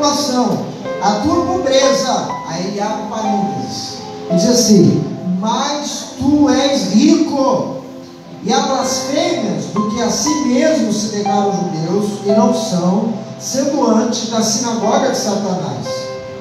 tribulação, a tua pobreza. Aí ele abre parênteses e diz assim: mas tu és rico, e há blasfêmias do que a si mesmo se declaram judeus e não são, sendo antes da sinagoga de Satanás.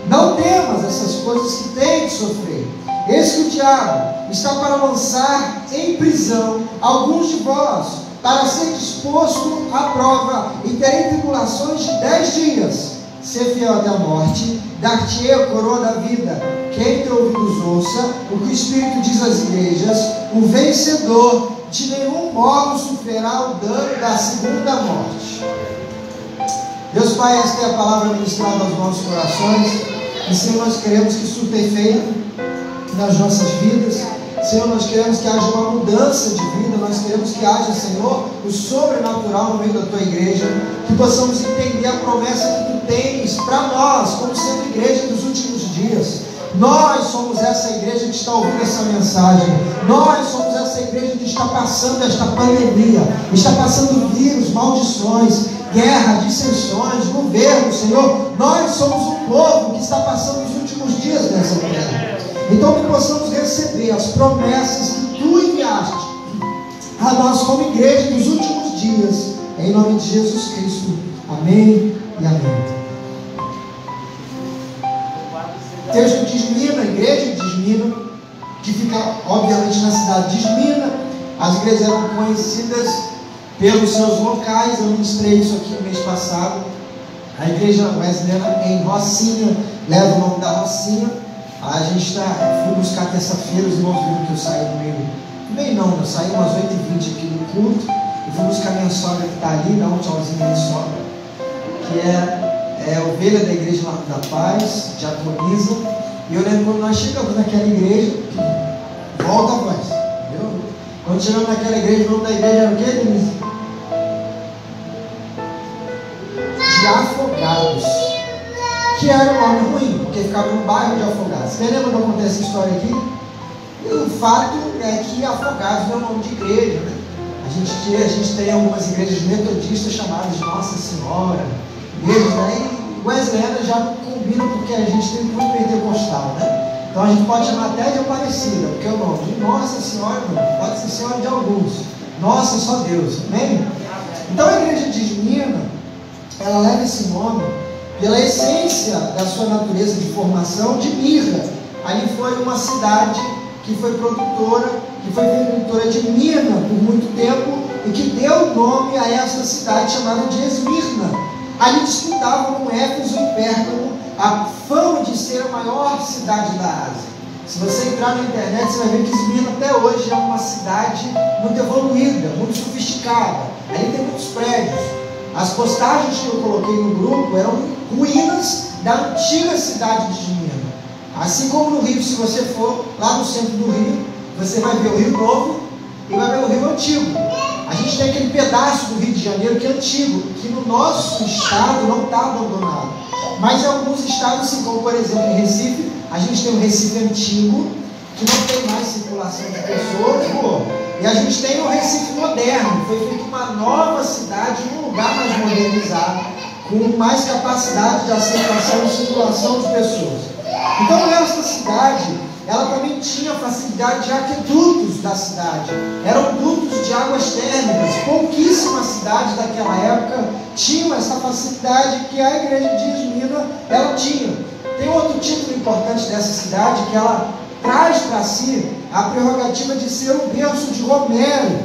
Não temas essas coisas que tens de sofrer. Eis que o diabo está para lançar em prisão alguns de vós, para ser disposto à prova, e terem tribulações de 10 dias. Ser fiel até a morte, dar-te-ei a coroa da vida. Quem tem ouvidos ouça o que o Espírito diz às igrejas. O vencedor de nenhum modo sofrerá o dano da segunda morte. Deus Pai, esta é a palavra ministrada aos nossos corações. E Senhor, nós queremos que isso efeito nas nossas vidas. Senhor, nós queremos que haja uma mudança de vida. Nós queremos que haja, Senhor, o sobrenatural no meio da tua igreja. Que possamos entender a promessa que tu tens para nós, como sendo igreja dos últimos dias. Nós somos essa igreja que está ouvindo essa mensagem. Nós somos essa igreja que está passando esta pandemia, está passando vírus, maldições, guerra, dissensões, governo, Senhor. Nós somos o povo que está passando os últimos dias nessa terra. Então que possamos receber as promessas que tu enviaste a nós como igreja dos últimos dias, em nome de Jesus Cristo. Amém e amém. O texto diz Mina, a igreja diz Mina, que fica obviamente na cidade de Mina. As igrejas eram conhecidas pelos seus locais. Eu ministrei isso aqui no mês passado. A igreja wesleyana em Rocinha leva o nome da Rocinha. A gente fui buscar terça-feira, os irmãos viram que eu saí no meio não, eu saí umas 8h20 aqui no culto, e fui buscar minha sogra que está ali, dá um tchauzinho minha sogra, que é ovelha da igreja da Paz, diaconisa. E eu lembro quando nós chegamos naquela igreja, volta a voz, entendeu? Quando chegamos naquela igreja, o nome da igreja era o quê, Denise? De Afogados, que era um nome ruim, porque ficava no bairro de Afogados. Você lembra quando acontece essa história aqui? E o fato é que Afogados não é o nome de igreja, né? A gente tem algumas igrejas metodistas chamadas de Nossa Senhora, igrejas, né? E Wesleyana já não combina, porque a gente tem muito pentecostal, né? Então a gente pode chamar até de Aparecida, porque é o nome de Nossa Senhora, não, pode ser Senhora de alguns. Nossa, só Deus, amém? Então a igreja de Esmina, ela leva esse nome pela essência da sua natureza de formação de mirra. Ali foi uma cidade que foi produtora de mirra por muito tempo, e que deu nome a essa cidade chamada de Esmirna. Ali disputavam com Éfeso e Pérgamo a fama de ser a maior cidade da Ásia. Se você entrar na internet, você vai ver que Esmirna até hoje é uma cidade muito evoluída, muito sofisticada. Ali tem muitos prédios. As postagens que eu coloquei no grupo eram ruínas da antiga cidade de Esmirna. Assim como no Rio, se você for lá no centro do Rio, você vai ver o Rio Novo e vai ver o Rio Antigo. A gente tem aquele pedaço do Rio de Janeiro que é antigo, que no nosso estado não está abandonado. Mas em alguns estados, assim como por exemplo em Recife, a gente tem o Recife Antigo, que não tem mais circulação de pessoas, e a gente tem o Recife Moderno, foi feita uma nova cidade, num lugar mais modernizado, com mais capacidade de aceitação e circulação de pessoas. Então essa cidade, ela também tinha facilidade de aquedutos da cidade, eram dutos de águas térmicas. Pouquíssimas cidades daquela época tinham essa facilidade que a igreja de Esmirna ela tinha. Tem outro título importante dessa cidade, que ela traz para si a prerrogativa de ser o berço de Romero.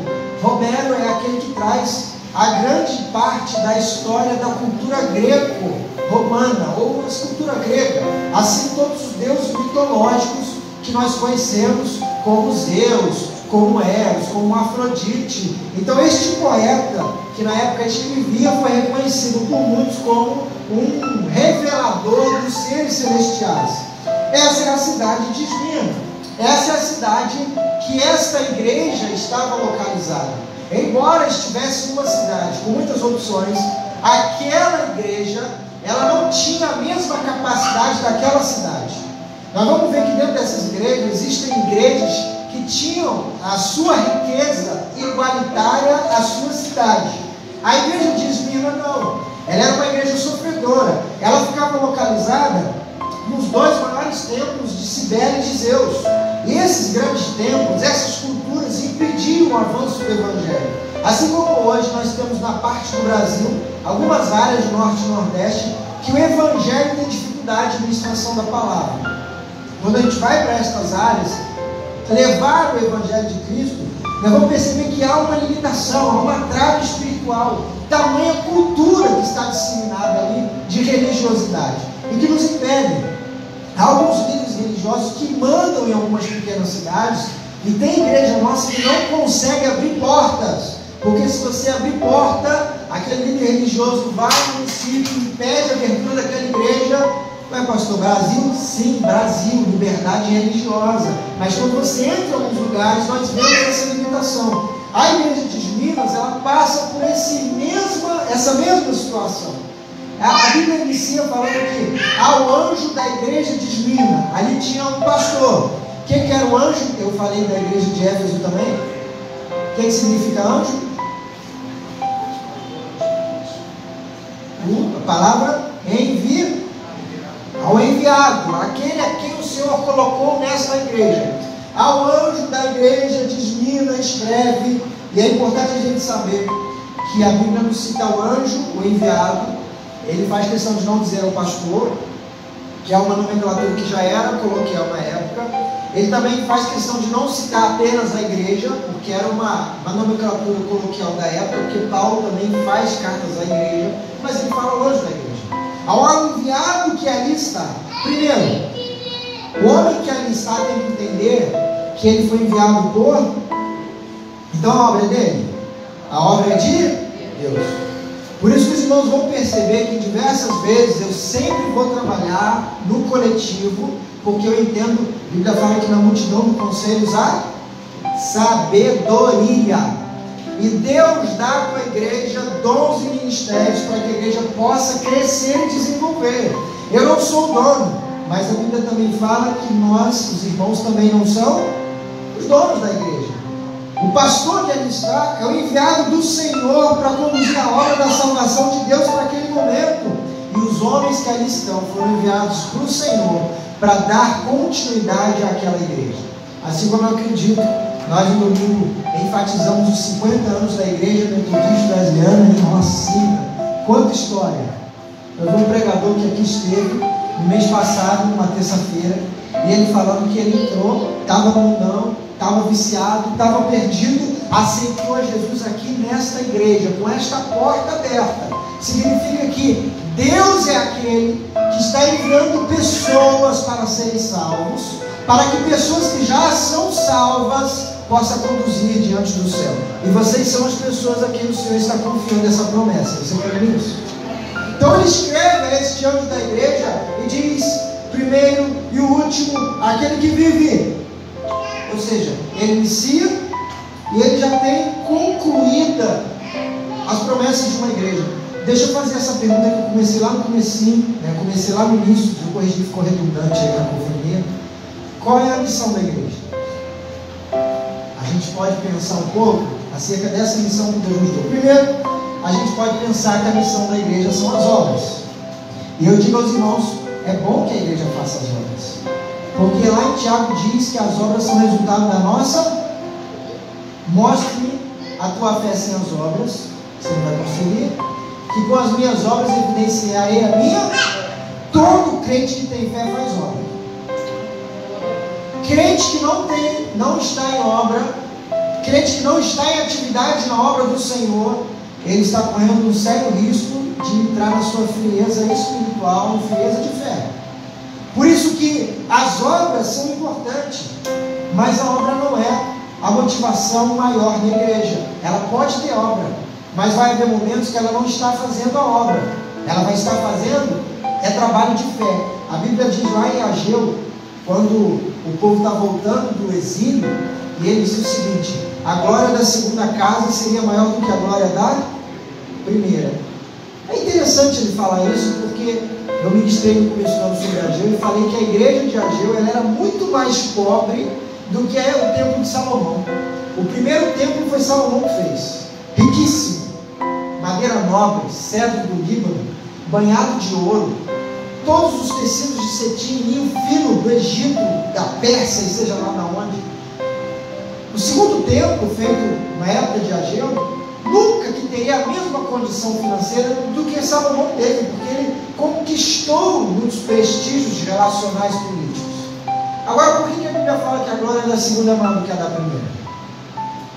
Romero é aquele que traz a grande parte da história da cultura greco-romana, ou a cultura grega, assim todos os deuses mitológicos que nós conhecemos, como Zeus, como Eros, como Afrodite. Então este poeta, que na época escrevia, foi reconhecido por muitos como um revelador dos seres celestiais. Essa é a cidade de Esmirna. Essa é a cidade que esta igreja estava localizada. Embora estivesse numa cidade com muitas opções, aquela igreja ela não tinha a mesma capacidade daquela cidade. Nós vamos ver que dentro dessas igrejas existem igrejas que tinham a sua riqueza igualitária à sua cidade. A igreja de Esmirna não. Ela era uma igreja sofredora. Ela ficava localizada nos dois maiores templos de Cibele e de Zeus. E esses grandes templos, essas culturas impediam o avanço do Evangelho. Assim como hoje nós temos na parte do Brasil, algumas áreas do Norte e Nordeste, que o Evangelho tem dificuldade na expansão da palavra. Quando a gente vai para estas áreas, levar o Evangelho de Cristo, nós vamos perceber que há uma limitação, há uma trava espiritual, tamanha cultura que está disseminada ali de religiosidade e que nos impede. Há alguns líderes religiosos que mandam em algumas pequenas cidades e tem igreja nossa que não consegue abrir portas, porque se você abrir porta, aquele líder religioso vai no município e pede a abertura daquela igreja. Ué, pastor, Brasil? Sim, Brasil, liberdade religiosa. Mas quando você entra em alguns lugares, nós vemos essa limitação. A igreja de Minas, ela passa por essa mesma situação. A Bíblia inicia falando que ao anjo da igreja de Esmirna, ali tinha um pastor. O que era o anjo? Eu falei da igreja de Éfeso também. O que significa anjo? A palavra envia. Ao enviado, aquele a quem o Senhor colocou nesta igreja. Ao anjo da igreja de Esmirna escreve, e é importante a gente saber que a Bíblia não cita o anjo, o enviado. Ele faz questão de não dizer ao pastor, que é uma nomenclatura que já era coloquial na época. Ele também faz questão de não citar apenas a igreja, porque era uma nomenclatura coloquial da época, porque Paulo também faz cartas à igreja, mas ele fala o anjo da igreja. Ao enviado que ali está. Primeiro, o homem que ali está tem que entender que ele foi enviado por... Então a obra é dele? A obra é de Deus. Por isso que os irmãos vão perceber que diversas vezes eu sempre vou trabalhar no coletivo, porque eu entendo, a Bíblia fala que na multidão de conselhos há sabedoria. E Deus dá para a igreja dons e ministérios para que a igreja possa crescer e desenvolver. Eu não sou o dono, mas a Bíblia também fala que nós, os irmãos, também não são os donos da igreja. O pastor que ali está é o enviado do Senhor para conduzir a obra da salvação de Deus para aquele momento. E os homens que ali estão foram enviados para o Senhor para dar continuidade àquela igreja. Assim como eu acredito, nós no domingo enfatizamos os 50 anos da Igreja Metodista Brasileira em Rocinha. Quanta história! Eu vi um pregador que aqui esteve no mês passado, numa terça-feira, e ele falando que ele entrou, estava no mundão, estava viciado, estava perdido, aceitou Jesus aqui nesta igreja, com esta porta aberta. Significa que Deus é aquele que está enviando pessoas para serem salvos, para que pessoas que já são salvas possa conduzir diante do céu. E vocês são as pessoas a quem o Senhor está confiando essa promessa. Você crê nisso? Então ele escreve a este anjo da igreja e diz: primeiro e o último, aquele que vive. Ou seja, ele inicia e ele já tem concluída as promessas de uma igreja. Deixa eu fazer essa pergunta que eu comecei lá no comecinho, né? Comecei lá no início, eu corrigi, ficou redundante aí na confirmia. Qual é a missão da igreja? A gente pode pensar um pouco acerca dessa missão que Deus nos deu. Primeiro, a gente pode pensar que a missão da igreja são as obras. E eu digo aos irmãos, é bom que a igreja faça as obras. Porque lá em Tiago diz que as obras são resultado da nossa... Mostre-me a tua fé sem as obras, você não vai conseguir. Que com as minhas obras evidenciarei a minha. Todo crente que tem fé faz obra. Crente que não está em obra, crente que não está em atividade na obra do Senhor, ele está correndo um sério risco de entrar na sua frieza espiritual, frieza de fé. Por isso que as obras são importantes, mas a obra não é a motivação maior da igreja. Ela pode ter obra, mas vai haver momentos que ela não está fazendo a obra. Ela vai estar fazendo trabalho de fé. A Bíblia diz lá em Ageu, quando o povo está voltando do exílio, e ele diz o seguinte: a glória da segunda casa seria maior do que a glória da primeira. É interessante ele falar isso, porque eu ministrei no começo do ano sobre Ageu e falei que a igreja de Ageu ela era muito mais pobre do que é o templo de Salomão. O primeiro templo foi Salomão que fez, riquíssimo, madeira nobre, cedro do Líbano, banhado de ouro, todos os tecidos de cetim, linho fino do Egito, da Pérsia, e seja lá na onde. O segundo templo, feito na época de Ageu, nunca que teria a mesma condição financeira do que Salomão teve, porque ele conquistou muitos prestígios relacionais políticos. Agora, por que a Bíblia fala que a glória da segunda é maior do que a da primeira?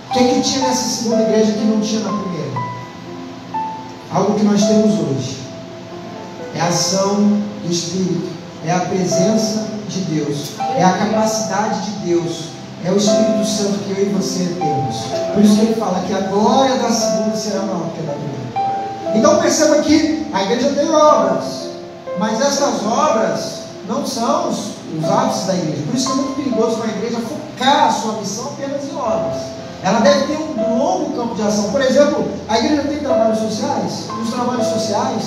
O que tinha nessa segunda igreja que não tinha na primeira? Algo que nós temos hoje. É a ação do Espírito, é a presença de Deus, é a capacidade de Deus, é o Espírito Santo que eu e você temos. Por isso que ele fala que a glória da segunda será maior que a da primeira. Então perceba que a igreja tem obras, mas essas obras não são os ápices da igreja. Por isso que é muito perigoso uma igreja focar a sua missão apenas em obras. Ela deve ter um longo campo de ação. Por exemplo, a igreja tem trabalhos sociais. Os trabalhos sociais,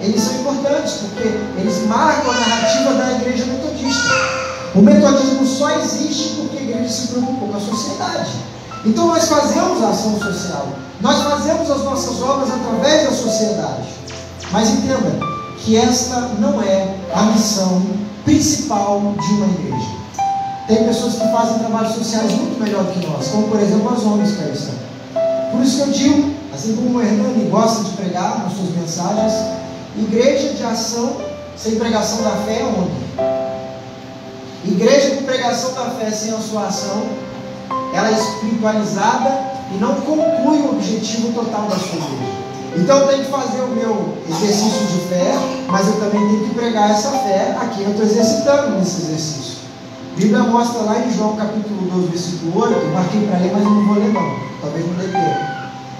eles são importantes, porque eles marcam a narrativa da igreja metodista. O metodismo só existe porque a igreja se preocupou com a sociedade. Então nós fazemos a ação social, nós fazemos as nossas obras através da sociedade. Mas entenda que esta não é a missão principal de uma igreja. Tem pessoas que fazem trabalhos sociais muito melhor do que nós, como por exemplo as ONGs que aí estão. Por isso que eu digo, assim como o Hernani gosta de pregar nas suas mensagens, igreja de ação sem pregação da fé é ONG. Igreja com pregação da fé sem a sua ação, ela é espiritualizada e não conclui o objetivo total da sua igreja. Então eu tenho que fazer o meu exercício de fé, mas eu também tenho que pregar essa fé a quem eu estou exercitando nesse exercício. A Bíblia mostra lá em João capítulo 12, versículo 8, eu marquei para ler, mas eu não vou ler não, talvez não dê tempo.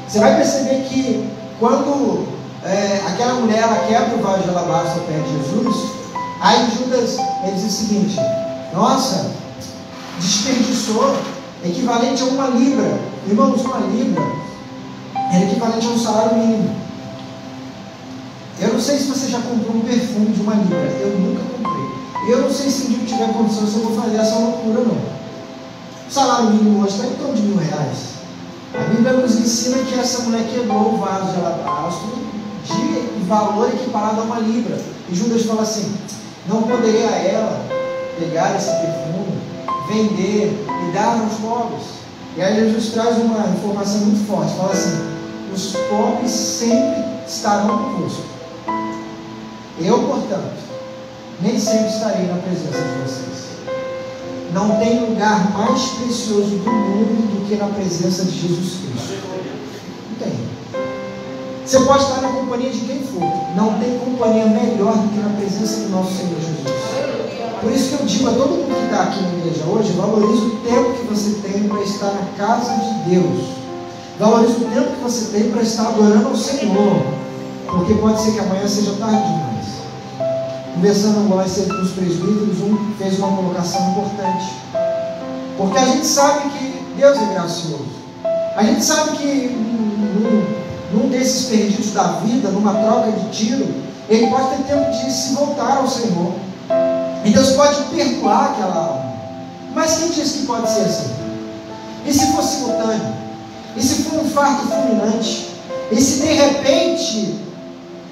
Você vai perceber que quando aquela mulher ela quebra o vaso de alabastro perto de Jesus, aí Judas ele diz o seguinte: nossa, desperdiçou, equivalente a 1 libra. Irmãos, 1 libra era equivalente a um salário mínimo. Eu não sei se você já comprou um perfume de 1 libra, eu nunca comprei. Eu não sei se um dia eu tiver condição, se eu vou fazer essa loucura não. O salário mínimo hoje está em torno de R$1.000. A Bíblia nos ensina que essa mulher quebrou o vaso de alabastro de valor equiparado a 1 libra. E Judas fala assim: não poderia ela pegar esse perfume, vender e dar aos pobres? E aí Jesus traz uma informação muito forte, fala assim: os pobres sempre estarão convosco. Eu, portanto, nem sempre estarei na presença de vocês. Não tem lugar mais precioso do mundo do que na presença de Jesus Cristo. Não tem. Você pode estar na companhia de quem for, não tem companhia melhor do que na presença do nosso Senhor Jesus. Por isso que eu digo a todo mundo que está aqui na igreja hoje: valorize o tempo que você tem para estar na casa de Deus. Valorize o tempo que você tem para estar adorando ao Senhor, porque pode ser que amanhã seja tarde demais. Conversando agora com os presbíteros, um fez uma colocação importante, porque a gente sabe que Deus é gracioso. A gente sabe que num desses perdidos da vida, numa troca de tiro, ele pode ter tempo de se voltar ao Senhor, e Deus pode perdoar aquela alma. Mas quem diz que pode ser assim? E se for simultâneo? E se for um infarto fulminante? E se de repente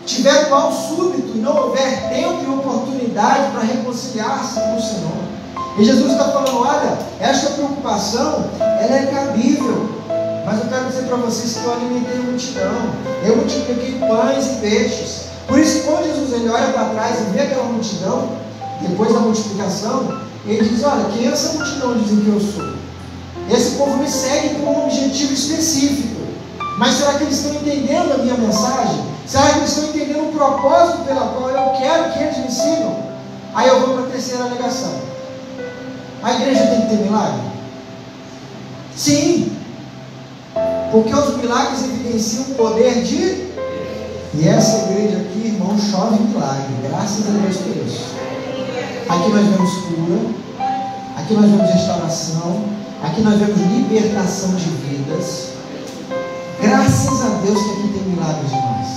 tiver um mal súbito e não houver tempo e oportunidade para reconciliar-se com o Senhor? E Jesus está falando: olha, esta preocupação ela é cabível, mas eu quero dizer para vocês que eu alimentei a multidão, eu multipliquei pães e peixes. Por isso, quando Jesus ele olha para trás e vê aquela multidão, depois da multiplicação, ele diz: olha, quem é essa multidão dizem que eu sou? Esse povo me segue com um objetivo específico, mas será que eles estão entendendo a minha mensagem? Será que eles estão entendendo o propósito pela qual eu quero que eles me sigam? Aí eu vou para a terceira alegação: a igreja tem que ter milagre? Sim, porque os milagres evidenciam o poder de... E essa igreja aqui, irmão, chove milagre, graças a Deus por isso. Aqui nós vemos cura, aqui nós vemos restauração, aqui nós vemos libertação de vidas. Graças a Deus que aqui tem milagres demais.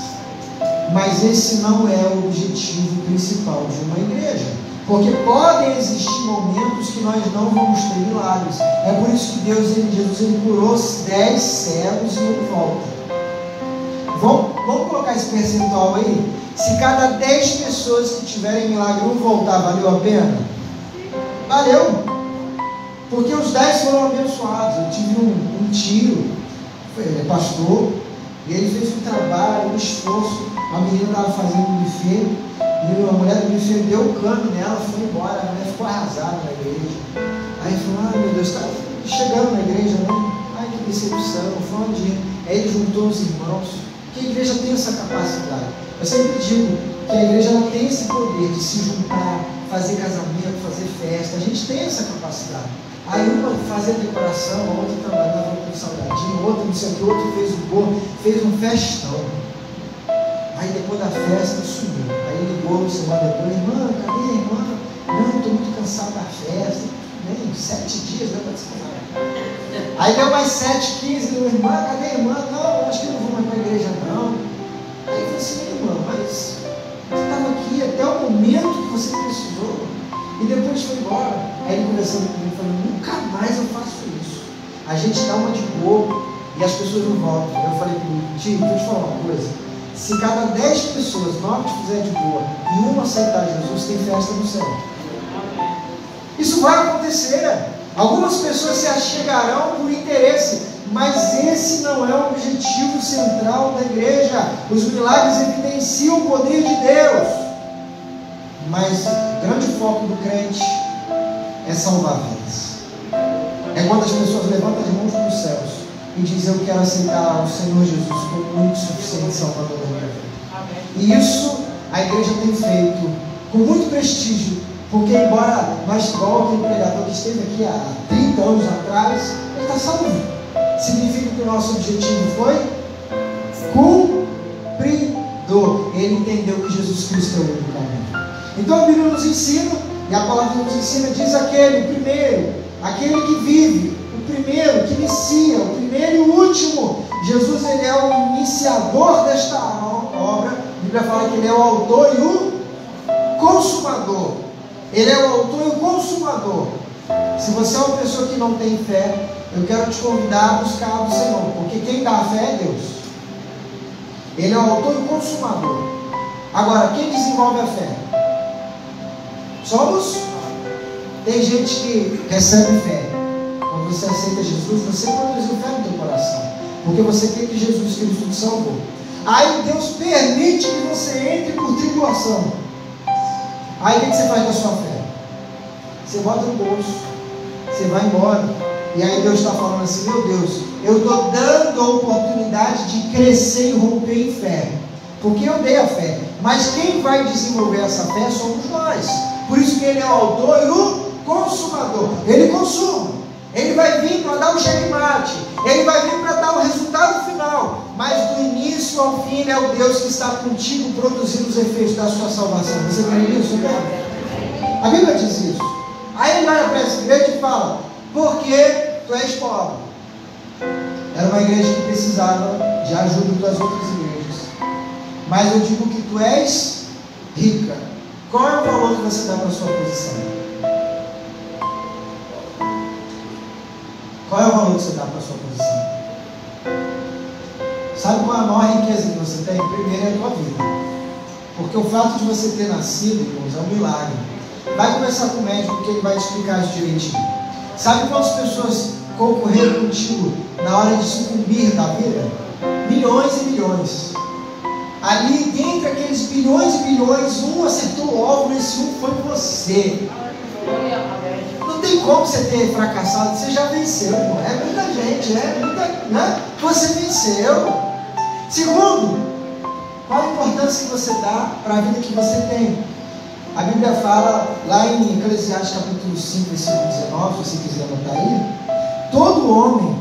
Mas esse não é o objetivo principal de uma igreja, porque podem existir momentos que nós não vamos ter milagres. É por isso que Jesus ele curou 10 cegos e um volta. vamos colocar esse percentual aí? Se cada 10 pessoas que tiverem milagre um voltar, valeu a pena? Valeu, porque os 10 foram abençoados. Eu tive um tio, ele é pastor, e ele fez um trabalho, um esforço. A menina estava fazendo um buffet, e a mulher do buffet deu o cano nela, foi embora, a mulher ficou arrasada na igreja. Aí falou, meu Deus, está chegando na igreja, né? Ai, que decepção, foi um dia. Aí ele juntou os irmãos, porque a igreja tem essa capacidade. Eu sempre digo que a igreja ela tem esse poder de se juntar, fazer casamento, fazer festa. A gente tem essa capacidade. Aí uma fazia decoração, a outra trabalhava com salgadinho, outra não sei o que, outro fez o bolo, fez um festão. Aí depois da festa sumiu. Aí ligou semana depois, irmã, cadê a irmã? Não, estou muito cansado da festa. Nem 7 dias deu para descansar. Aí deu mais 7, 15, irmã, cadê a irmã? Não, acho que eu não vou mais para a igreja não. Aí eu falei assim, irmã, mas você estava aqui até o momento que você precisou. E depois foi embora. Aí ele conversando comigo, falou, nunca mais eu faço isso. A gente dá uma de bobo e as pessoas não voltam. Eu falei para ele, tio, deixa eu te falar uma coisa. Se cada 10 pessoas, 9 fizer de boa e uma aceitar Jesus, tem festa no céu. Isso vai acontecer. Algumas pessoas se achegarão por interesse, mas esse não é o objetivo central da igreja. Os milagres evidenciam o poder de Deus, mas o grande foco do crente é salvar vidas. É quando as pessoas levantam as mãos para os céus e dizem, eu quero aceitar o Senhor Jesus como único, suficiente Salvador da minha vida. E isso a igreja tem feito com muito prestígio, porque embora nós, igual aquele pregador que esteve aqui há 30 anos atrás, ele está salvo. Significa que o nosso objetivo foi cumpridor. Ele entendeu que Jesus Cristo é o único caminho. Então a Bíblia nos ensina, e a palavra nos ensina, diz aquele, o primeiro, aquele que vive, o primeiro, que inicia, o primeiro e o último. Jesus, ele é o iniciador desta obra. A Bíblia fala que ele é o autor e o consumador. Ele é o autor e o consumador. Se você é uma pessoa que não tem fé, eu quero te convidar a buscar o Senhor, porque quem dá a fé é Deus. Ele é o autor e o consumador. Agora, quem desenvolve a fé? Somos? Tem gente que recebe fé. Quando você aceita Jesus, você produziu fé no teu coração, porque você crê que Jesus Cristo te salvou. Aí Deus permite que você entre por tribulação. Aí o que você faz com a sua fé? Você bota no bolso, você vai embora. E aí Deus está falando assim, meu Deus, eu estou dando a oportunidade de crescer e romper em fé, porque eu dei a fé. Mas quem vai desenvolver essa fé somos nós. Por isso que ele é o autor e o consumador. Ele consuma. Ele vai vir para dar o checkmate. Ele vai vir para dar o resultado final. Mas do início ao fim, ele é o Deus que está contigo produzindo os efeitos da sua salvação. Você crê nisso? A Bíblia diz isso. Aí ele vai para essa igreja e fala, porque tu és pobre. Era uma igreja que precisava de ajuda das outras igrejas. Mas eu digo que tu és rica. Qual é o valor que você dá para a sua posição? Qual é o valor que você dá para a sua posição? Sabe qual é a maior riqueza que você tem? Primeiro é a tua vida. Porque o fato de você ter nascido, irmãos, é um milagre. Vai conversar com o médico, porque ele vai te explicar isso direitinho. Sabe quantas pessoas concorreram contigo na hora de sucumbir da vida? Milhões e milhões. Ali, dentre aqueles bilhões e bilhões, um acertou o alvo, esse um foi você. Não tem como você ter fracassado, você já venceu, irmão. É muita gente, né? Você venceu. Segundo, qual a importância que você dá para a vida que você tem? A Bíblia fala, lá em Eclesiastes capítulo 5, versículo 19, se você quiser anotar aí, todo homem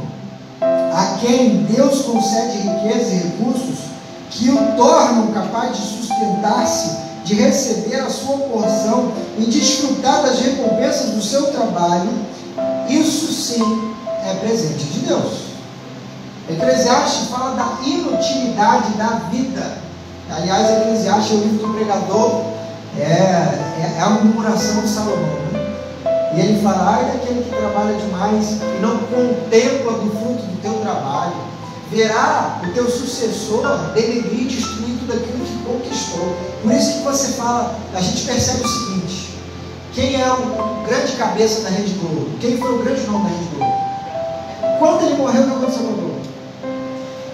a quem Deus concede riqueza e recursos, que o tornam capaz de sustentar-se, de receber a sua porção e desfrutar das recompensas do seu trabalho, isso sim é presente de Deus. Eclesiastes fala da inutilidade da vida. Aliás, Eclesiastes é o livro do pregador, é a murmuração de Salomão, né? E ele fala, ai daquele que trabalha demais e não contempla do fruto do teu trabalho. verá o teu sucessor denegrir e destruir tudo aquilo que conquistou. Por isso que você fala, a gente percebe o seguinte: quem é o grande cabeça da Rede Globo? Quem foi o grande nome da Rede Globo? Quando ele morreu, o que aconteceu com o Globo?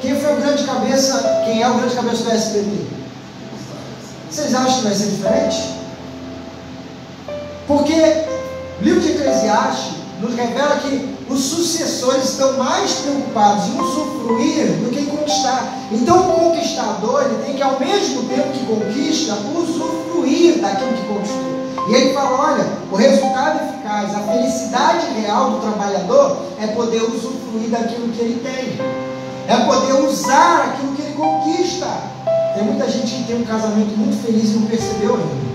Quem foi o grande cabeça? Quem é o grande cabeça do SBT? Vocês acham que vai ser diferente? Porque o livro de Eclesiastes nos revela que os sucessores estão mais preocupados em usufruir do que em conquistar. Então o conquistador, ele tem que, ao mesmo tempo que conquista, usufruir daquilo que conquistou. E ele fala, olha, o resultado eficaz, a felicidade real do trabalhador é poder usufruir daquilo que ele tem, é poder usar aquilo que ele conquista. Tem muita gente que tem um casamento muito feliz e não percebeu ainda.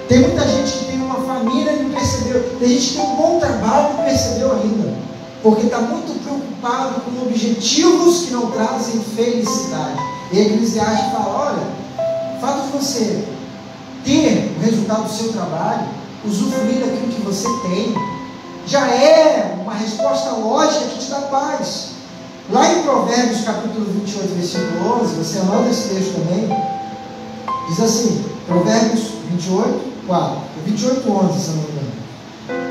Tem muita gente que tem uma família e não percebeu. Tem gente que tem um bom trabalho e não percebeu ainda, porque está muito preocupado com objetivos que não trazem felicidade. E a Eclesiastes fala, olha, o fato de você ter o resultado do seu trabalho, usufruir daquilo que você tem, já é uma resposta lógica que te dá paz. Lá em Provérbios capítulo 28, versículo 11, você anota esse texto também, diz assim, Provérbios 28, 4, 28, 11, se não me engano.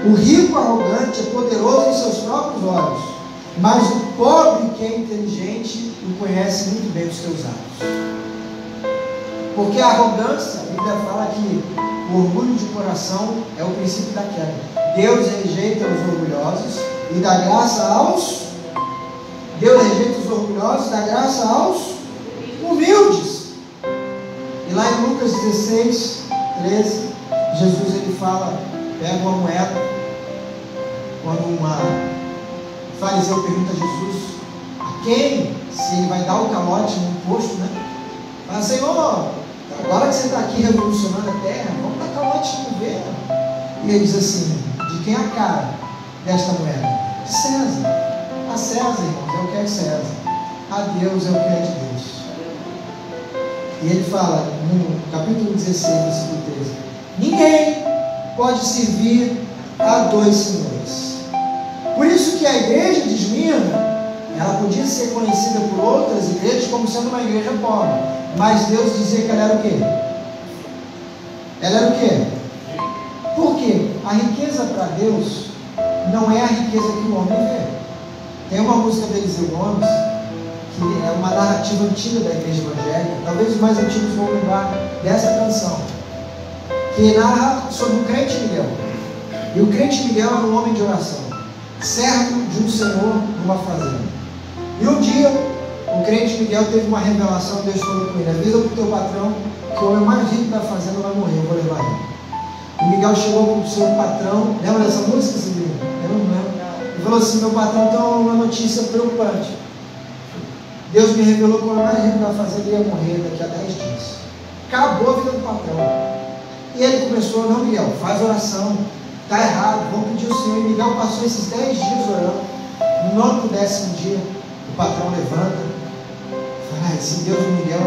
O rico arrogante é poderoso em seus próprios olhos, mas o pobre que é inteligente o conhece muito bem os seus atos. Porque a arrogância, a Bíblia fala que o orgulho de coração é o princípio da queda. Deus rejeita os orgulhosos e dá graça aos... Deus rejeita os orgulhosos e dá graça aos humildes. E lá em Lucas 16, 13, Jesus ele fala, pega uma moeda, quando um fariseu pergunta a Jesus a quem, se ele vai dar o calote no imposto, né? Fala, Senhor, agora que você está aqui revolucionando a terra, vamos dar calote no governo. E ele diz assim, de quem é a cara desta moeda? De César. A César, irmãos, é o que é de César. A Deus é o que é de Deus. E ele fala, no capítulo 16, versículo 13, ninguém pode servir a dois senhores. Por isso que a igreja de Esmirna, ela podia ser conhecida por outras igrejas como sendo uma igreja pobre, mas Deus dizia que ela era o quê? Ela era o quê? Por quê? A riqueza para Deus não é a riqueza que o homem vê. Tem uma música de Eliseu Gomes, que é uma narrativa antiga da igreja evangélica, talvez os mais antigos vão lembrar dessa canção, que narra sobre o crente Miguel. E o crente Miguel era um homem de oração, servo de um senhor numa fazenda. E um dia, o crente Miguel teve uma revelação, Deus falou com ele, avisa para o teu patrão que o homem mais rico da fazenda vai morrer, eu vou levar ele. E Miguel chegou para o seu patrão, lembra dessa música, Silvio? Eu não lembro. Ele falou assim, meu patrão tem uma notícia preocupante. Deus me revelou que o homem mais rico da fazenda ia morrer daqui a 10 dias. Acabou a vida do patrão. E ele começou, não, Miguel, faz oração, está errado, vamos pedir ao Senhor. E Miguel passou esses 10 dias orando. No 10º dia, o patrão levanta, fala, esse Deus do Miguel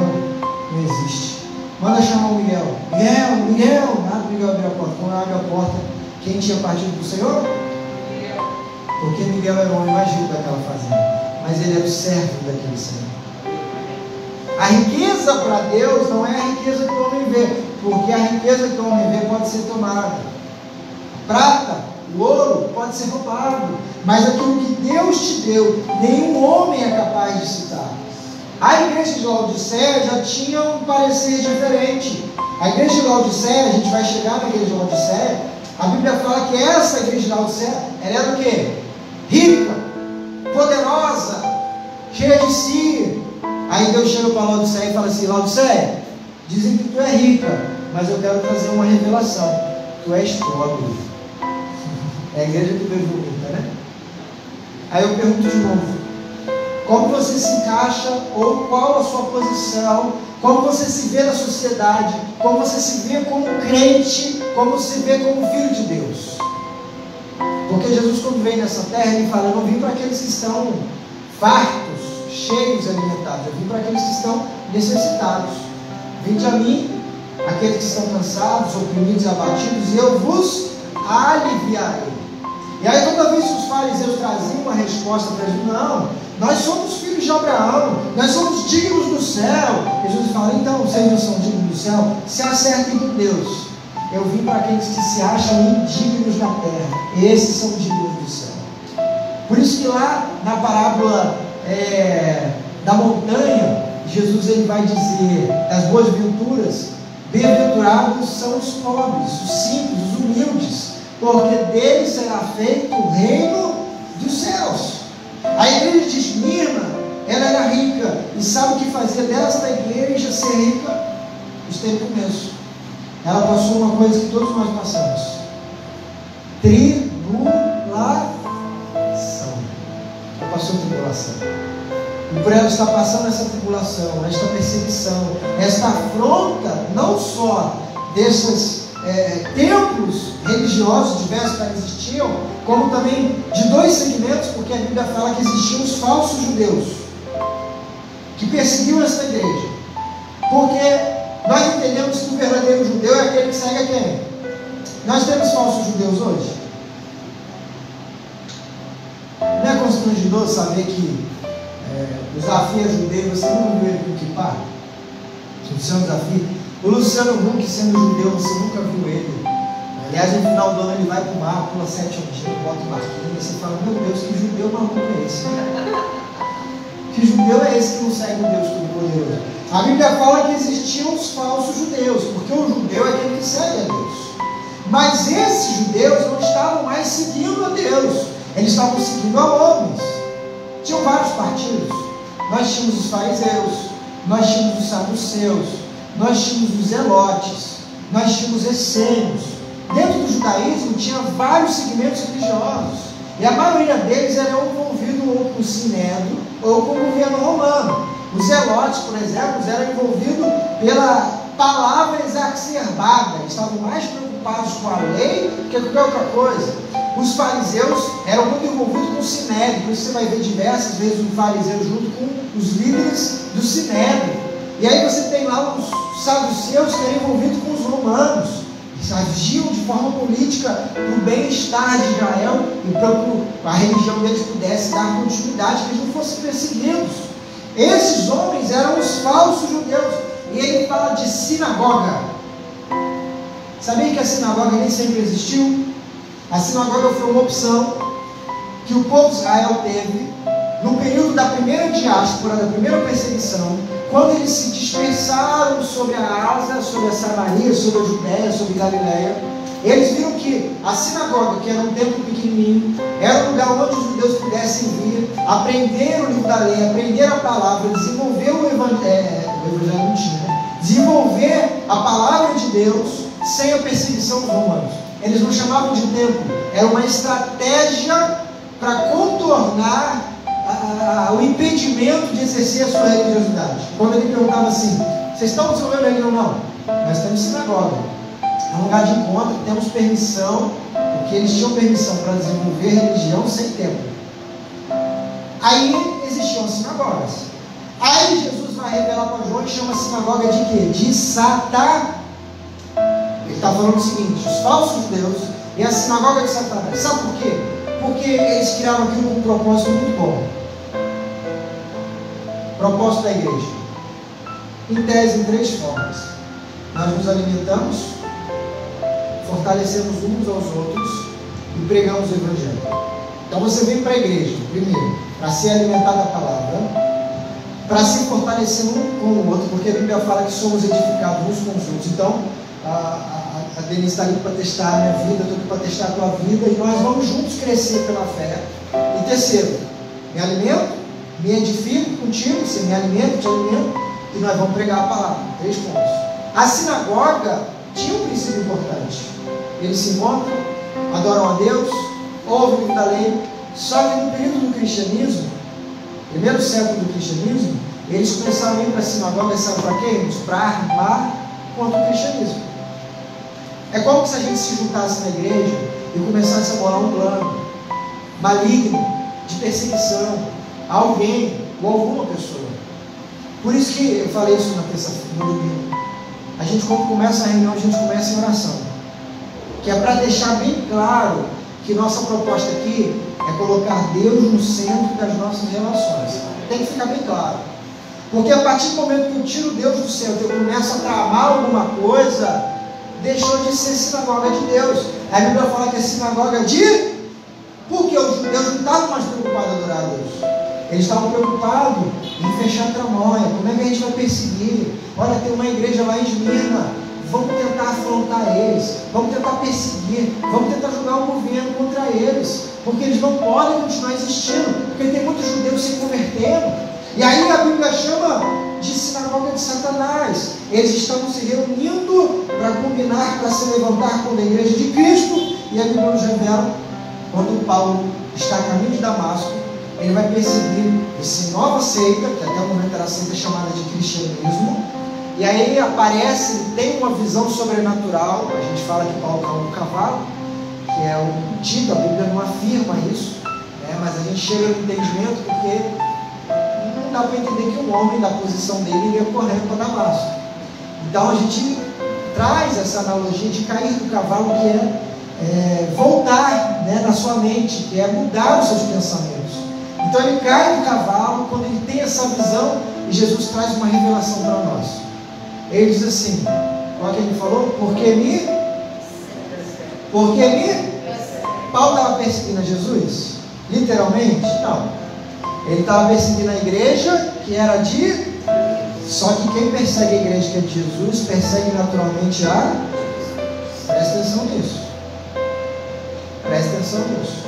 não existe. Manda chamar o Miguel. Miguel, nada, Miguel abriu a porta. Quando abre a porta, quem tinha partido para o Senhor? Porque Miguel era o homem mais rico daquela fazenda, mas ele era o servo daquele Senhor. A riqueza para Deus não é a riqueza que o homem vê, porque a riqueza que o homem vê pode ser tomada. A prata, o ouro pode ser roubado, mas aquilo que Deus te deu, nenhum homem é capaz de citar. A igreja de Laodiceia já tinha um parecer diferente. A igreja de Laodiceia, a gente vai chegar na igreja de Laodiceia, a Bíblia fala que essa igreja de Laodiceia, ela era o quê? Rica, poderosa, cheia de si. Aí Deus chega para Laodiceia e fala assim, Laodiceia, dizem que tu é rica, mas eu quero trazer uma revelação, tu és pobre. É a igreja que Deus bonita, né? Aí eu pergunto de novo, como você se encaixa, ou qual a sua posição, como você se vê na sociedade, como você se vê como crente, como você se vê como filho de Deus? Porque Jesus, quando vem nessa terra, ele fala, eu não vim para aqueles que estão fartos, cheios, alimentados, eu vim para aqueles que estão necessitados. Vinde a mim, aqueles que estão cansados, oprimidos e abatidos, e eu vos aliviarei. E aí toda vez que os fariseus traziam uma resposta para eles, não, nós somos filhos de de Abraão, nós somos dignos do céu. Jesus fala, então, vocês não são dignos do céu? Se acertem com Deus. Eu vim para aqueles que se acham indignos na terra. Esses são dignos do céu. Por isso que lá na parábola da montanha, Jesus ele vai dizer das boas-venturas, bem-aventurados são os pobres, os simples, os humildes, porque deles será feito o reino dos céus. A igreja de Esmirna, ela era rica, e sabe o que fazia desta igreja ser rica? Esteve no começo. Ela passou uma coisa que todos nós passamos: tribulação. Ela passou tribulação. E por ela estar passando essa tribulação, esta perseguição, esta afronta, não só desses templos religiosos diversos que existiam, como também de dois segmentos, porque a Bíblia fala que existiam os falsos judeus que perseguiam essa igreja. Porque nós entendemos que o verdadeiro judeu é aquele que segue a quem? Nós temos falsos judeus hoje? Não é constrangedor saber que o desafio é judeu, você nunca viu ele com kippah? Luciano Desafio. O Luciano Huck, sendo judeu, você nunca viu ele. Aliás, no final do ano ele vai para o mar, pula 7 ondinhas, bota o barquinho, e você fala, meu Deus, que judeu maluco é esse? Que judeu é esse que não segue o Deus Todo-Poderoso? A Bíblia fala que existiam os falsos judeus, porque o judeu é aquele que segue a Deus. Mas esses judeus não estavam mais seguindo a Deus, eles estavam seguindo a homens. Tinham vários partidos. Nós tínhamos os fariseus, nós tínhamos os saduceus, nós tínhamos os zelotes, nós tínhamos os essênios. Dentro do judaísmo tinha vários segmentos religiosos, e a maioria deles era envolvido ou com o sinédrio ou com o governo romano. Os zelotes, por exemplo, eram envolvidos pela palavra exacerbada, eles estavam mais preocupados com a lei que com qualquer outra coisa. Os fariseus eram muito envolvidos com o sinédrio, por isso você vai ver diversas vezes um fariseu junto com os líderes do sinédrio. E aí você tem lá os saduceus que eram envolvidos com os romanos, eles agiam de forma política para o bem-estar de Israel e para que a religião deles pudesse dar continuidade, que eles não fossem perseguidos. Esses homens eram os falsos judeus, e ele fala de sinagoga. Sabia que a sinagoga nem sempre existiu? A sinagoga foi uma opção que o povo de Israel teve no período da primeira diáspora, da primeira perseguição, quando eles se dispersaram sobre a Ásia, sobre a Samaria, sobre a Judéia, sobre a Galileia. Eles viram que a sinagoga, que era um templo pequenininho, era um lugar onde os judeus pudessem vir, aprender o livro da lei, aprender a palavra, desenvolver o evangelho não tinha, né? Desenvolver a palavra de Deus sem a perseguição dos romanos. Eles não chamavam de templo, era uma estratégia para contornar o impedimento de exercer a sua religiosidade. Quando ele perguntava assim, vocês estão desenvolvendo a religião? Não, nós temos sinagoga, é um lugar de encontro, temos permissão, porque eles tinham permissão para desenvolver religião sem templo. Aí existiam as sinagogas. Aí Jesus vai revelar para João e chama a sinagoga de quê? De Satanás. Ele está falando o seguinte, os falsos judeus e a sinagoga de Satanás. Sabe por quê? Porque eles criaram aquilo com um propósito muito bom. Propósito da igreja, em tese, em 3 formas. Nós nos alimentamos, fortalecemos uns aos outros e pregamos o evangelho. Então você vem para a igreja, primeiro, para ser alimentado da palavra, para se fortalecer um com o outro, porque a Bíblia fala que somos edificados uns com os outros. Então a Denise está ali para testar a minha vida, eu estou aqui para testar a tua vida, e nós vamos juntos crescer pela fé. E terceiro, me alimento, me edifico contigo, você me alimenta, te alimento, e nós vamos pregar a palavra. 3 pontos. A sinagoga tinha um princípio importante. Eles se encontram, adoram a Deus, ouvem o livro da lei. Só que no período do cristianismo, primeiro século do cristianismo, eles começaram a ir para a sinagoga, sabe para quê? Para armar contra o cristianismo. É como se a gente se juntasse na igreja e começasse a bolar um plano maligno de perseguição a alguém ou alguma pessoa. Por isso que eu falei isso na terça-feira, no domingo. A gente, quando começa a reunião, a gente começa em oração, que é para deixar bem claro que nossa proposta aqui é colocar Deus no centro das nossas relações. tem que ficar bem claro. Porque a partir do momento que eu tiro Deus do centro, eu começo a tramar alguma coisa, deixou de ser sinagoga de Deus. A Bíblia fala que é sinagoga de... Porque os judeus não estavam mais preocupados em adorar a Deus. Eles estavam preocupados em fechar tramóia. Como é que a gente vai perseguir? Olha, tem uma igreja lá em Esmirna. Vamos tentar afrontar eles. Vamos tentar perseguir. Vamos tentar jogar o governo contra eles. Porque eles não podem continuar existindo. Porque tem muitos judeus se convertendo. E aí a Bíblia chama de sinagoga de Satanás. Eles estavam se reunindo para combinar, para se levantar contra a igreja de Cristo. E a Bíblia nos revela, quando Paulo está a caminho de Damasco, ele vai perseguir essa nova seita, que até o momento era a seita chamada de cristianismo. E aí aparece, tem uma visão sobrenatural. A gente fala que Paulo caiu no cavalo, que é o título, a Bíblia não afirma isso, né? Mas a gente chega no entendimento porque não dá para entender que um homem da posição dele iria correndo para Damasco. Então a gente traz essa analogia de cair do cavalo, que é voltar, né, na sua mente, que é mudar os seus pensamentos. Então ele cai do cavalo quando ele tem essa visão, e Jesus traz uma revelação para nós. Ele diz assim, olha o que ele falou, porque Paulo estava perseguindo a Jesus? Literalmente? Não. Ele estava perseguindo a igreja, que era de... Só que quem persegue a igreja que é de Jesus, persegue naturalmente a... Presta atenção nisso. Presta atenção nisso.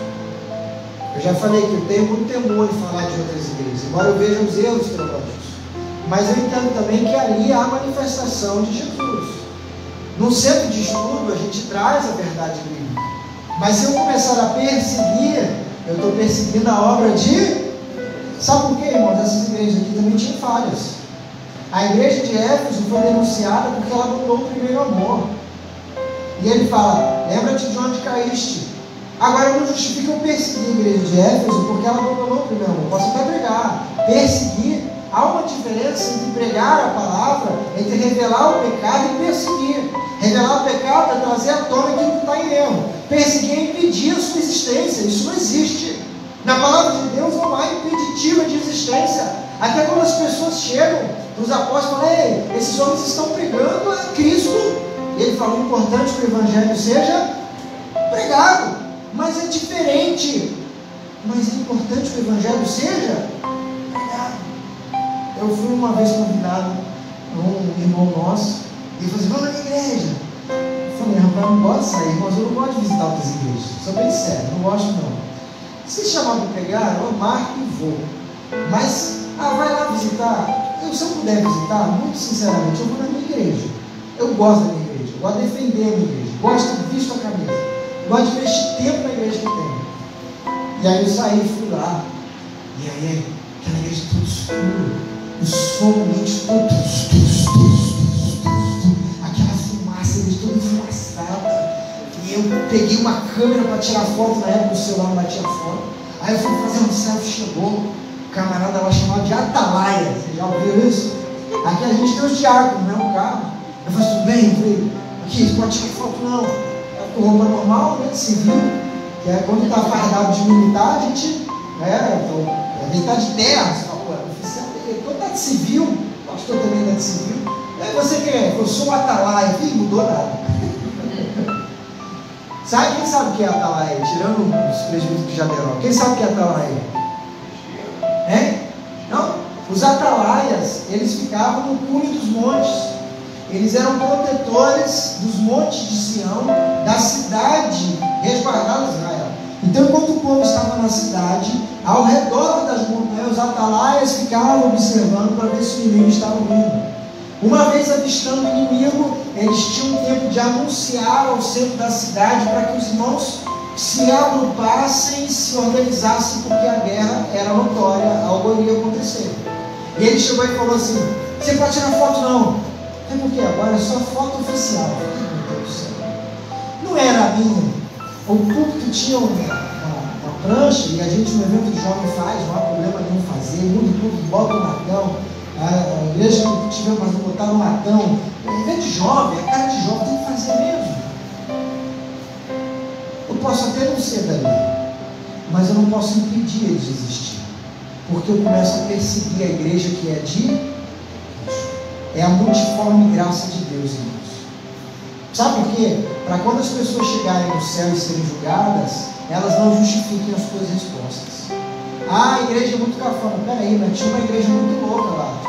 Eu já falei que eu tenho muito temor em falar de outras igrejas, embora eu veja os erros teológicos. Mas eu entendo também que ali há a manifestação de Jesus. No centro de estudo a gente traz a verdade bíblica. Mas se eu começar a perseguir, eu estou perseguindo a obra de... Sabe por quê, irmãos? Essas igrejas aqui também tinham falhas. A igreja de Éfeso foi denunciada porque ela abandonou o primeiro amor. E ele fala, lembra-te de onde caíste. Agora não justifica eu perseguir a igreja de Éfeso porque ela abandonou o primeiro amor. Posso até pregar. Perseguir, há uma diferença entre pregar a palavra, entre revelar o pecado e perseguir. Revelar o pecado é trazer à tona aquilo que está em erro. Perseguir é impedir a sua existência. Isso não existe. Na palavra de Deus não há impeditiva de existência. Até quando as pessoas chegam para os apóstolos e falam, ei, esses homens estão pregando a Cristo. E ele fala, o importante é que o evangelho seja pregado. Mas é diferente. Mas é importante que o evangelho seja pregado. Eu fui uma vez convidado a um irmão nosso, e ele falou assim, vamos na igreja. Eu falei, rapaz, não gosto de sair, mas eu não gosto de visitar outras igrejas. Sou bem sério, não gosto não. Se chamar para pregar, eu marco e vou. Mas, vai lá visitar. Se eu puder visitar, muito sinceramente, eu vou na minha igreja. Eu gosto da minha igreja, eu gosto de defender a minha igreja, gosto de visto a camisa, gosto de investir tempo na igreja que eu tenho. E aí eu saí, fui lá. E aí, aquela igreja tudo escuro, o som ambiente aquela fumaça, eles toda enfumaçada. E eu peguei uma câmera para tirar foto, na época o celular não batia foto. Aí eu fui fazer um selfie, chegou um camarada lá chamado de Atalaia. Você já ouviu isso? Aqui a gente tem os diáconos, não é um carro. Eu falei, tudo bem? Eu falei, aqui, você pode tirar foto? Não. É com roupa normal, né? Civil. Que é quando está fardado de militar, a gente. A gente está de terra. Você fala, pô, oficial, eu estou de civil. O pastor também está de civil. Aí você quer? Eu sou o Atalaia. Ih, mudou nada. Sabe, quem sabe o que é Atalaia? Tirando os presbíteros que já deram. Quem sabe o que é Atalaia? Não? Os Atalaias, eles ficavam no cume dos montes. Eles eram protetores dos montes de Sião, da cidade resguardada de Israel. Então, enquanto o povo estava na cidade, ao redor das montanhas, os Atalaias ficavam observando para ver se o inimigo estava vindo. Uma vez avistando o inimigo, eles tinham tempo de anunciar ao centro da cidade para que os irmãos se agrupassem e se organizassem, porque a guerra era notória, algo iria acontecer. E ele chegou e falou assim, você pode tirar foto não? É porque agora é só foto oficial. Meu Deus do céu. Não era a minha. O púlpito tinha uma prancha, e a gente no evento de jovem faz, não há problema nenhum fazer, muda o púlpito, bota o matão. A igreja que tiver para botar no matão, evento de jovem, a cara de jovem tem que fazer mesmo. Eu posso até não ser dali, mas eu não posso impedir eles de existir. Porque eu começo a perseguir a igreja que é de Deus. É a multiforme graça de Deus, irmãos. Sabe por quê? Para quando as pessoas chegarem no céu e serem julgadas, elas não justifiquem as suas respostas. Ah, a igreja é muito cafona. Peraí, mas tinha uma igreja muito louca lá.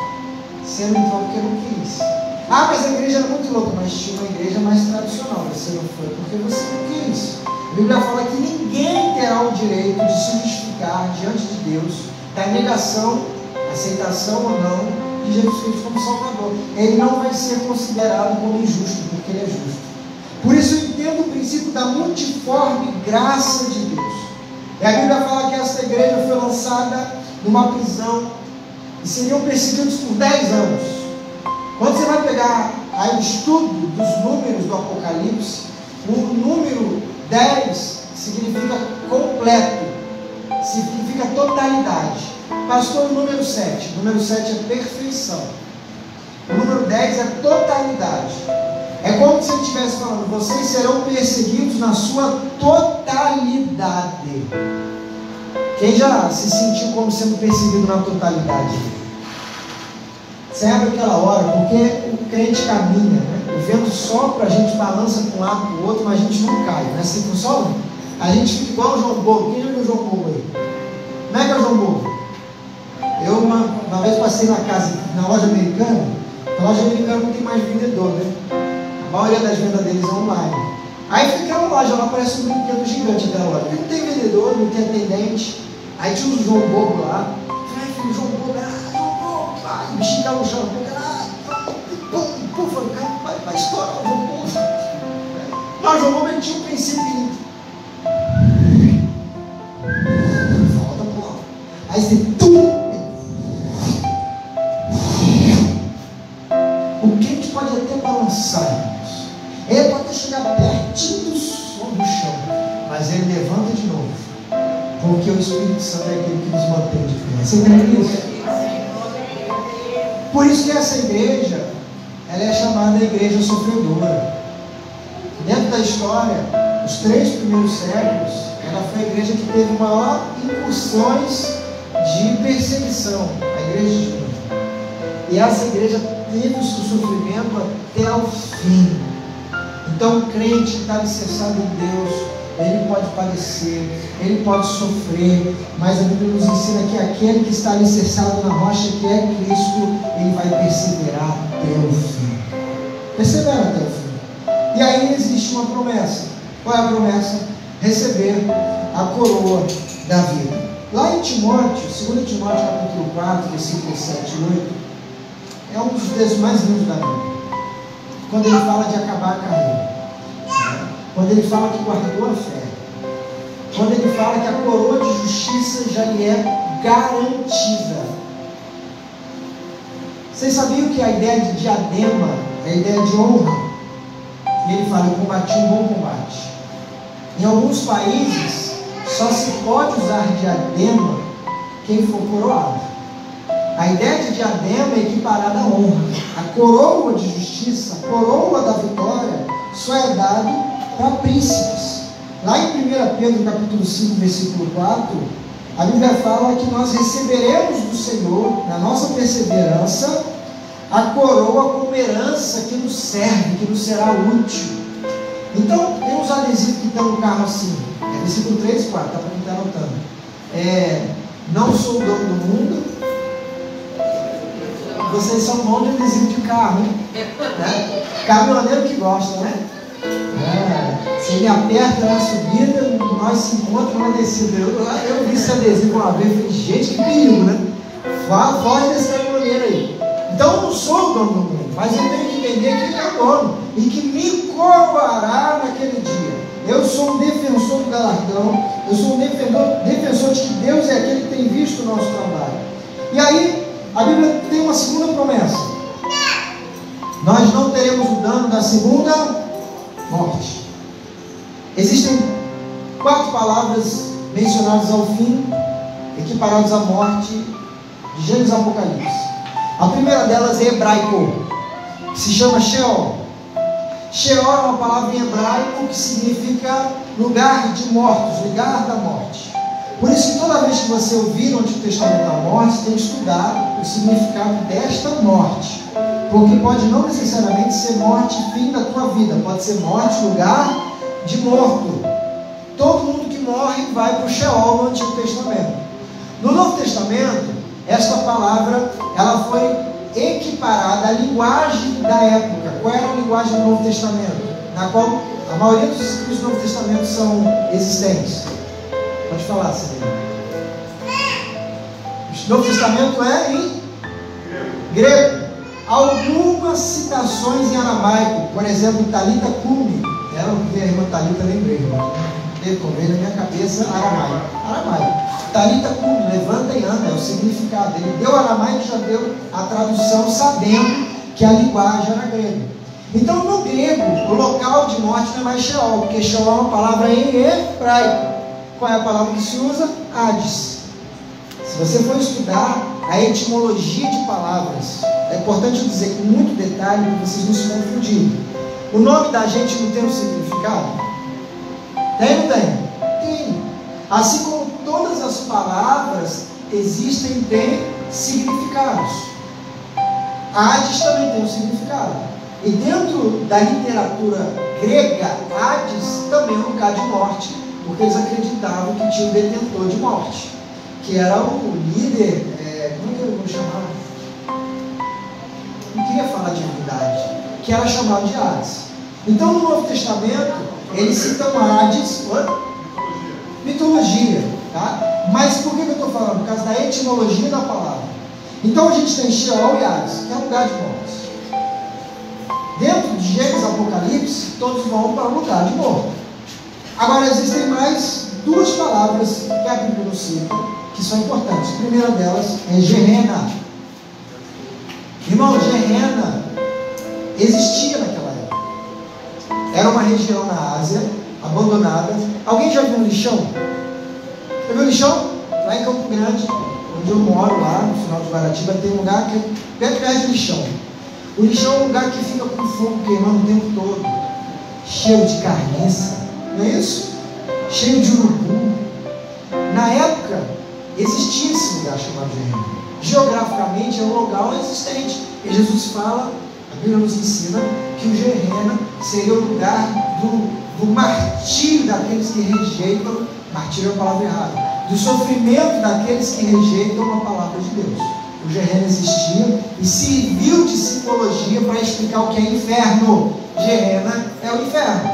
Você não foi porque não quis. Ah, mas a igreja era muito louca, mas tinha uma igreja mais tradicional. Você não foi porque você não quis. A Bíblia fala que ninguém terá o direito de se justificar diante de Deus da negação, aceitação ou não de Jesus Cristo como Salvador. Ele não vai ser considerado como injusto, porque ele é justo. Por isso eu entendo o princípio da multiforme graça de Deus. E a Bíblia fala que esta igreja foi lançada numa prisão e seriam perseguidos por 10 anos. Quando você vai pegar aí o estudo dos números do Apocalipse, o número 10 significa completo, significa totalidade. Pastor, o número 7. O número 7 é perfeição. O número 10 é totalidade. É como se ele estivesse falando: vocês serão perseguidos na sua totalidade. Quem já se sentiu como sendo perseguido na totalidade? Serve aquela hora, porque o crente caminha, né? O vento sopra, a gente balança para um lado para o outro, mas a gente não cai, não é assim que funciona? A gente fica igual o João Bobo. Quem já viu o João Bobo aí? Como é que é o João Bobo? Eu uma vez passei na loja americana. Na loja americana não tem mais vendedor, né? A maioria das vendas deles é online. Aí fica aquela loja lá, parece um brinquedo gigante aquela loja. Não tem vendedor, não tem atendente. Aí tinha o João Bobo lá. Falei, filho, João Bobo, João Bobo, vai, me xingar no chão. Pum, vai estourar o João Bobo. Mas o João Bobo, ele tinha um princípio. Volta pro alto. Aí você, o crente pode até balançar, irmãos. Ele pode até chegar pertinho do chão, mas ele levanta de novo, porque o Espírito Santo é aquele que nos mantém de pé. Você entende isso? Por isso que essa igreja, ela é chamada igreja sofredora. Dentro da história, os 3 primeiros séculos, ela foi a igreja que teve maior incursões de perseguição, a igreja de Judá. E essa igreja teve o seu sofrimento até o fim. Então o crente que está alicerçado em Deus, ele pode padecer, ele pode sofrer, mas a Bíblia nos ensina que aquele que está alicerçado na rocha que é Cristo, ele vai perseverar até o fim. Persevera até o fim. E aí existe uma promessa. Qual é a promessa? Receber a coroa da vida. Lá em Timóteo, 2 Timóteo capítulo 4, versículos 7 e 8, é um dos textos mais lindos da Bíblia. Quando ele fala de acabar a carreira, quando ele fala que guardou a fé, quando ele fala que a coroa de justiça já lhe é garantida. Vocês sabiam que a ideia de diadema é a ideia de honra? E ele fala: eu combati um bom combate. Em alguns países só se pode usar diadema quem for coroado. A ideia de diadema é equiparada à honra. A coroa de justiça, a coroa da vitória, só é dado para príncipes. Lá em 1 Pedro capítulo 5, versículo 4, a Bíblia fala que nós receberemos do Senhor, na nossa perseverança, a coroa como herança que nos serve, que nos será útil. Então, tem uns adesivos que estão no carro assim, versículo 3 e 4, está para quem está anotando. Não sou o dono do mundo. Vocês são bons de adesivo de carro, né? Caminhoneiro que gosta, né? Se ele aperta na subida, nós se encontramos na descida. Eu vi esse adesivo uma vez, falei, gente, que perigo, né? Foge desse caminhoneiro aí. Então eu não sou o dono do mundo, mas eu tenho que entender que ele é o dono e que me coroará naquele dia. Eu sou um defensor do galardão, eu sou um defensor de que Deus é aquele que tem visto o nosso trabalho. E aí, a Bíblia tem uma segunda promessa: nós não teremos o dano da segunda morte. Existem 4 palavras mencionadas ao fim, equiparadas à morte, de Gênesis e Apocalipse. A primeira delas é hebraico, que se chama Sheol. Sheol é uma palavra em hebraico que significa lugar de mortos, lugar da morte. Por isso que toda vez que você ouvir no Antigo Testamento a morte, você tem que estudar o significado desta morte. Porque pode não necessariamente ser morte fim da tua vida, pode ser morte lugar de morto. Todo mundo que morre vai para o Sheol no Antigo Testamento. No Novo Testamento, esta palavra ela foi equiparada à linguagem da época. Qual era a linguagem do Novo Testamento? Na qual a maioria dos escritos do Novo Testamento são existentes. Pode falar, Celina. O Novo Testamento é em grego. Algumas citações em aramaico, por exemplo, Talita Cumi. Era o que a irmã Talita lembrei, veio na minha cabeça aramaico. Talita Cumi, levanta e anda, é o significado. Ele deu aramaico e já deu a tradução, sabendo que a linguagem era grego. Então, no grego, o local de morte não é mais Sheol, porque Sheol é uma palavra em hebraico. Qual é a palavra que se usa? Hades. Se você for estudar a etimologia de palavras, é importante dizer com muito detalhe para vocês não se confundirem. O nome da gente não tem um significado? Tem ou não tem? Tem. Assim como todas as palavras existem, têm significados. Hades também tem um significado. E dentro da literatura grega, Hades também é um lugar de morte, porque eles acreditavam que tinha um detentor de morte, que era o líder, como é que eu vou chamar? Não queria falar de divindade, que era chamado de Hades. Então no Novo Testamento, eles citam Hades, mitologia, tá? Mas por que eu estou falando? Por causa da etimologia da palavra. Então a gente tem Sheol e Hades, que é um lugar de morte. Dentro de Gênesis e Apocalipse, todos vão para o lugar de morte. Agora existem mais duas palavras que a Bíblia nos cita, que são importantes. A primeira delas é Gehenna. Irmão, Gehenna existia naquela época. Era uma região na Ásia, abandonada. Alguém já viu um lixão? Já viu um lixão? Lá em Campo Grande, onde eu moro, lá no final de Guaratiba, tem um lugar que é perto de lixão. O lixão é um lugar que fica com fogo queimando o tempo todo, cheio de carniça, não é isso? Cheio de urubu. Na época, existia esse lugar chamado Gehenna. Geograficamente, é um local existente. E Jesus fala, a Bíblia nos ensina, que o Gehenna seria o lugar do martírio daqueles que rejeitam, martírio é a palavra errada, do sofrimento daqueles que rejeitam a palavra de Deus. O Gehenna existia e serviu de simbologia para explicar o que é inferno. Gehenna é o inferno.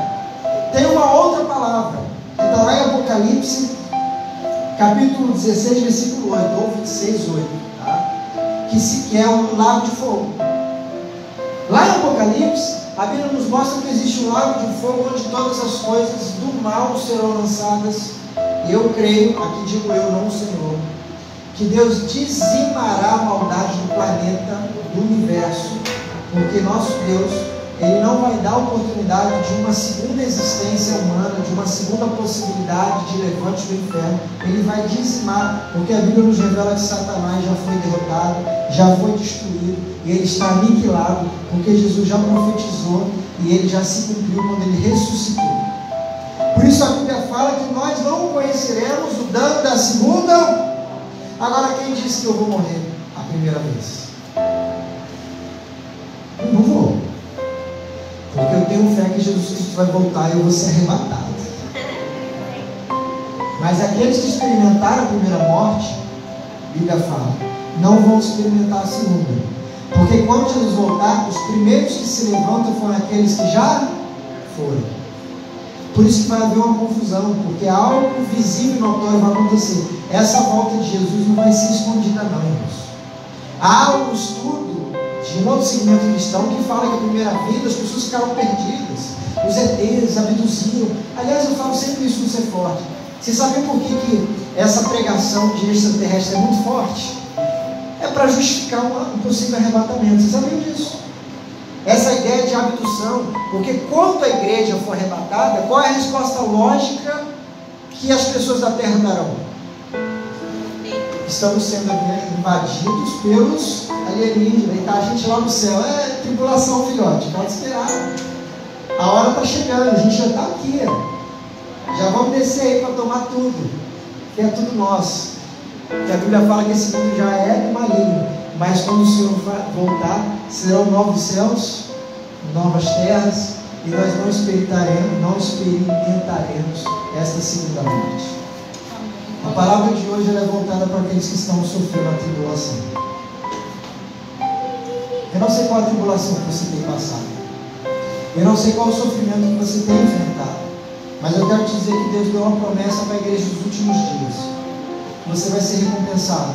Tem uma outra palavra, que está lá em Apocalipse, capítulo 16, versículo 8, ou 26, 8, tá? que é o lago de fogo. Lá em Apocalipse, a Bíblia nos mostra que existe um lago de fogo onde todas as coisas do mal serão lançadas. Eu creio, aqui digo eu, não o Senhor, que Deus dizimará a maldade do planeta, do universo, porque nosso Deus, Ele não vai dar oportunidade de uma segunda existência humana, de uma segunda possibilidade de levante do inferno. Ele vai dizimar, porque a Bíblia nos revela que Satanás já foi derrotado, já foi destruído, e ele está aniquilado, porque Jesus já profetizou, e ele já se cumpriu quando ele ressuscitou. Por isso a Bíblia fala que nós não conheceremos o dano da segunda. Agora, quem disse que eu vou morrer a primeira vez? Eu não vou, porque eu tenho fé que Jesus Cristo vai voltar e eu vou ser arrebatado. Mas aqueles que experimentaram a primeira morte, a Bíblia fala, não vão experimentar a segunda, porque quando Jesus voltar, os primeiros que se levantam foram aqueles que já foram. Por isso que vai haver uma confusão, porque algo visível e notório vai acontecer. Essa volta de Jesus não vai ser escondida não, irmãos. Há um estudo de um outro segmento cristão que fala que a primeira vida as pessoas ficaram perdidas, os ETs abduziram. Aliás, eu falo sempre isso no Ser Forte. Vocês sabem por que essa pregação de extraterrestre é muito forte? É para justificar um possível arrebatamento. Vocês sabiam disso? Essa ideia de abdução, porque quando a igreja for arrebatada, qual é a resposta lógica que as pessoas da terra darão? Estamos sendo invadidos pelos alienígenas, e está a gente lá no céu. É tribulação, filhote, pode esperar. A hora está chegando, a gente já está aqui, já vamos descer aí para tomar tudo. que é tudo nosso. Que a Bíblia fala que esse mundo já é maligno, mas quando o Senhor voltar, serão novos céus, novas terras, e nós não experimentaremos esta segunda morte. A palavra de hoje ela é voltada para aqueles que estão sofrendo a tribulação. Eu não sei qual a tribulação que você tem passado, eu não sei qual o sofrimento que você tem enfrentado, mas eu quero te dizer que Deus deu uma promessa para a igreja dos últimos dias. Você vai ser recompensado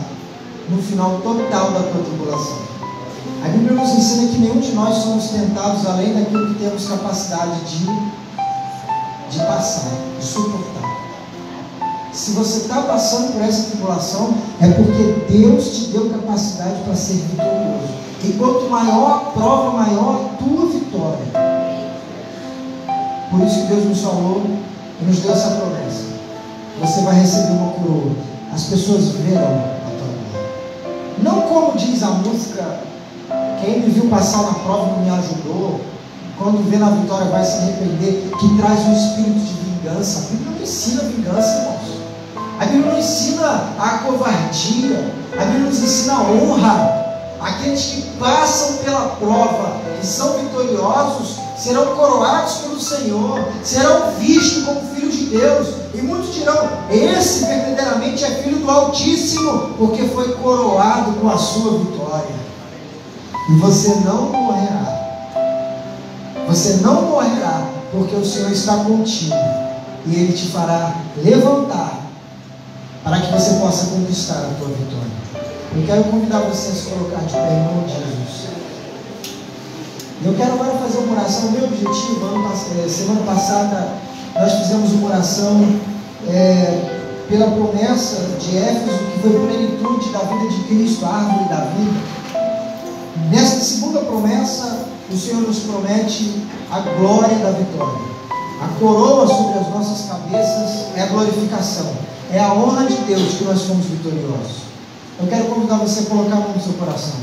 no final total da tua tribulação. A Bíblia nos ensina que nenhum de nós somos tentados além daquilo que temos capacidade de passar, de suportar. Se você está passando por essa tribulação, é porque Deus te deu capacidade para ser vitorioso. E quanto maior a prova, maior a tua vitória. Por isso que Deus nos falou e nos deu essa promessa. Você vai receber uma coroa. As pessoas verão a tua glória. Não como diz a música, quem me viu passar na prova não me ajudou, quando vê na vitória vai se arrepender, que traz um espírito de vingança. A Bíblia não ensina vingança, irmãos. A Bíblia não ensina a covardia. A Bíblia nos ensina a honra. Aqueles que passam pela prova, que são vitoriosos, serão coroados pelo Senhor, serão vistos como filhos de Deus. E muitos dirão, esse verdadeiramente é filho do Altíssimo, porque foi coroado com a sua vitória. E você não morrerá. Você não morrerá, porque o Senhor está contigo. E Ele te fará levantar, para que você possa conquistar a tua vitória. Eu quero convidar você a se colocar de pé em nome de Jesus. Eu quero agora fazer uma oração. O meu objetivo, semana passada, nós fizemos uma oração pela promessa de Éfeso, que foi plenitude da vida de Cristo, a árvore da vida. Nesta segunda promessa, o Senhor nos promete a glória da vitória. A coroa sobre as nossas cabeças é a glorificação, é a honra de Deus que nós fomos vitoriosos. Eu quero convidar você a colocar a mão no seu coração.